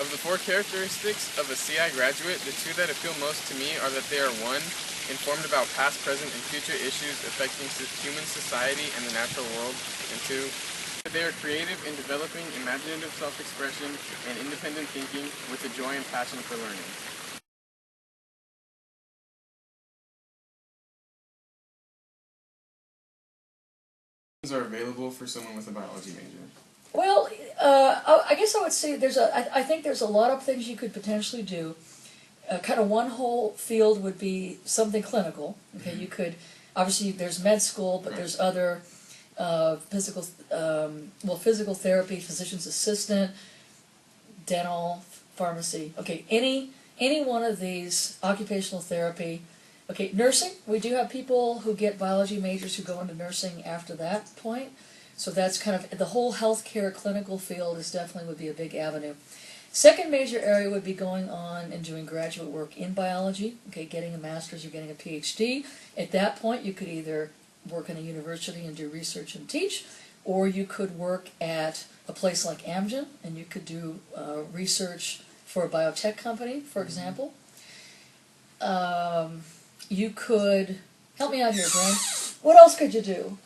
Of the four characteristics of a CI graduate, the two that appeal most to me are that they are 1, informed about past, present, and future issues affecting human society and the natural world, and 2, that they are creative in developing imaginative self-expression and independent thinking with a joy and passion for learning. Are available for someone with a biology major? Well, I guess I would say I think there's a lot of things you could potentially do. Kind of one whole field would be something clinical. Okay, you could, obviously there's med school, but there's other physical therapy, physician's assistant, dental, pharmacy. Okay, any one of these, occupational therapy. Okay, nursing, we do have people who get biology majors who go into nursing after that point. So that's kind of, the whole healthcare clinical field is definitely would be a big avenue. Second major area would be going on and doing graduate work in biology, okay, getting a master's or getting a PhD. At that point, you could either work in a university and do research and teach, or you could work at a place like Amgen, and you could do research for a biotech company, for example. You could, help me out here, Glenn. What else could you do?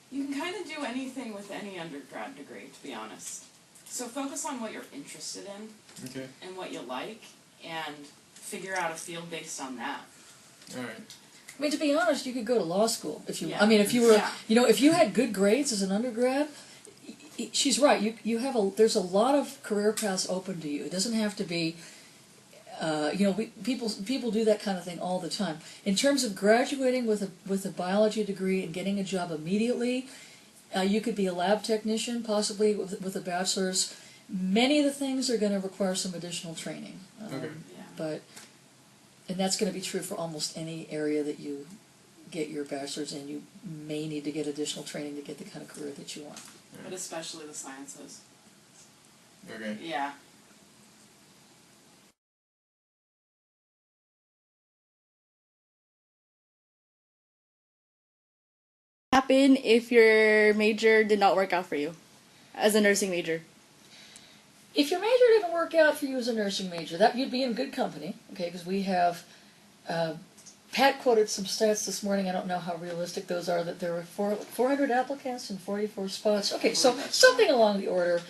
You can kind of do anything with any undergrad degree, to be honest. So focus on what you're interested in, okay, and what you like, and figure out a field based on that. All right. I mean, to be honest, you could go to law school if you. Yeah. I mean, if you were, Yeah. if you had good grades as an undergrad, she's right. You have there's a lot of career paths open to you. It doesn't have to be. People do that kind of thing all the time. In terms of graduating with a biology degree and getting a job immediately, you could be a lab technician, possibly with a bachelor's. Many of the things are going to require some additional training. Okay. And that's going to be true for almost any area that you get your bachelor's in. You may need to get additional training to get the kind of career that you want. But especially the sciences. Okay. Yeah. Happen if your major did not work out for you as a nursing major? If your major didn't work out for you as a nursing major, that you'd be in good company, okay? Because we have, Pat quoted some stats this morning. I don't know how realistic those are. That there were 400 applicants and 44 spots. Okay, so something along the order.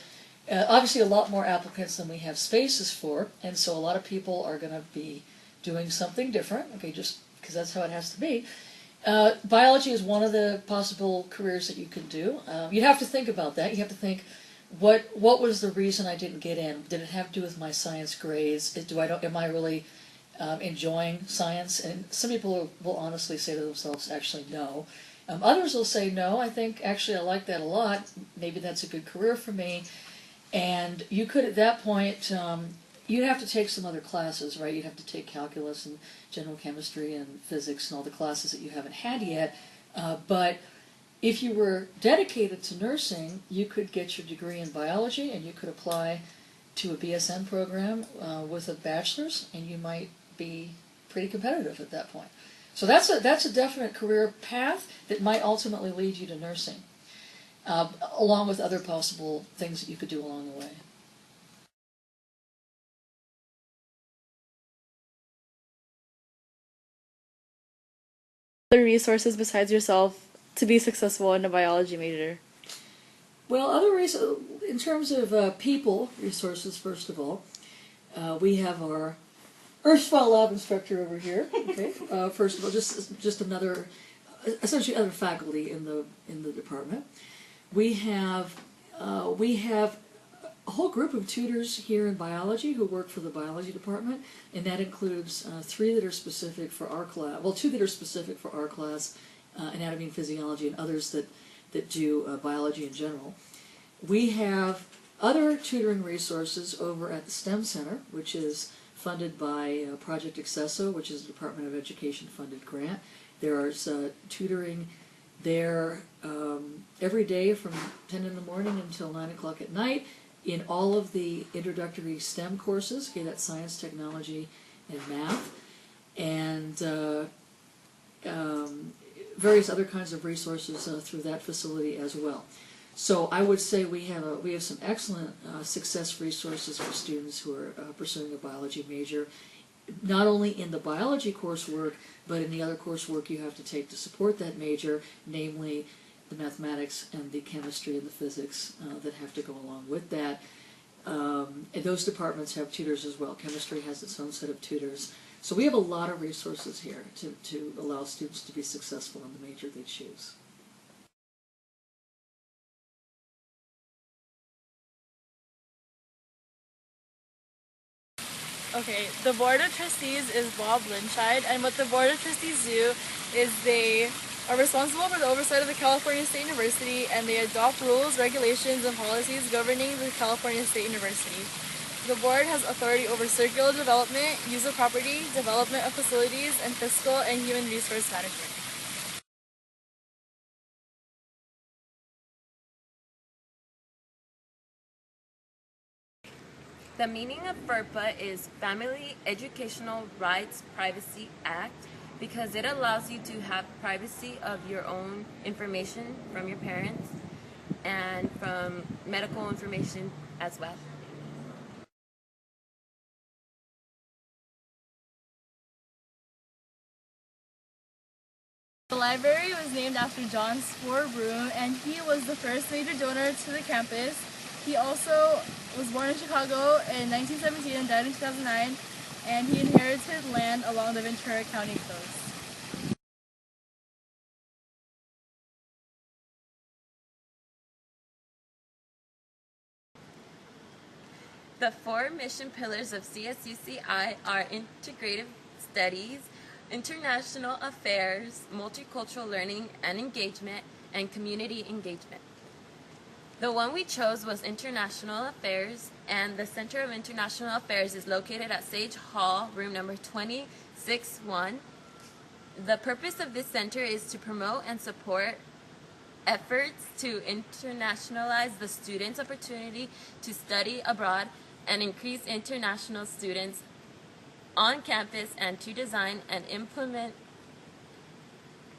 Obviously, a lot more applicants than we have spaces for, and so a lot of people are going to be doing something different. Okay, just because that's how it has to be. Biology is one of the possible careers that you could do. You have to think about that. You have to think, what was the reason I didn't get in? Did it have to do with my science grades? Am I really enjoying science? And some people will honestly say to themselves, actually, no. Others will say, no, I think actually I like that a lot. Maybe that's a good career for me. And you could, at that point, you'd have to take some other classes, right? You'd have to take calculus and general chemistry and physics and all the classes that you haven't had yet. But if you were dedicated to nursing, you could get your degree in biology and you could apply to a BSN program with a bachelor's, and you might be pretty competitive at that point. So that's a definite career path that might ultimately lead you to nursing, along with other possible things that you could do along the way. Other resources besides yourself to be successful in a biology major? Well, in terms of people resources, first of all, we have our erstwhile lab instructor over here. Okay, first of all, just another, essentially other faculty in the department. We have a whole group of tutors here in biology who work for the biology department, and that includes 3 that are specific for our class. Well, 2 that are specific for our class, anatomy and physiology, and others that do biology in general. We have other tutoring resources over at the STEM Center, which is funded by Project Accesso, which is a Department of Education funded grant. There's tutoring there every day from 10 in the morning until 9 o'clock at night in all of the introductory STEM courses. Okay, that's science, technology, and math, and various other kinds of resources through that facility as well. So I would say we have some excellent success resources for students who are pursuing a biology major, not only in the biology coursework, but in the other coursework you have to take to support that major, namely the mathematics and the chemistry and the physics that have to go along with that. And those departments have tutors as well. Chemistry has its own set of tutors. So we have a lot of resources here to allow students to be successful in the major they choose. Okay, the Board of Trustees is Bob Linscheid, and what the Board of Trustees do is they are responsible for the oversight of the California State University, and they adopt rules, regulations, and policies governing the California State University. The board has authority over circular development, use of property, development of facilities, and fiscal and human resource management. The meaning of FERPA is Family Educational Rights Privacy Act because it allows you to have privacy of your own information from your parents and from medical information as well. The library was named after John Spohr Broom, and he was the first major donor to the campus. He also was born in Chicago in 1917 and died in 2009, and he inherited land along the Ventura County coast. The four mission pillars of CSUCI are integrative studies, international affairs, multicultural learning and engagement, and community engagement. The one we chose was International Affairs, and the Center of International Affairs is located at Sage Hall, room number 261. The purpose of this center is to promote and support efforts to internationalize the students' opportunity to study abroad and increase international students on campus, and to design and implement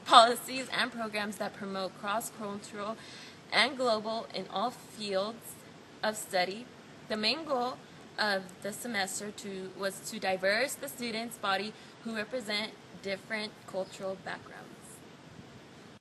policies and programs that promote cross-cultural and global in all fields of study. The main goal of the semester was to diverse the students' body who represent different cultural backgrounds.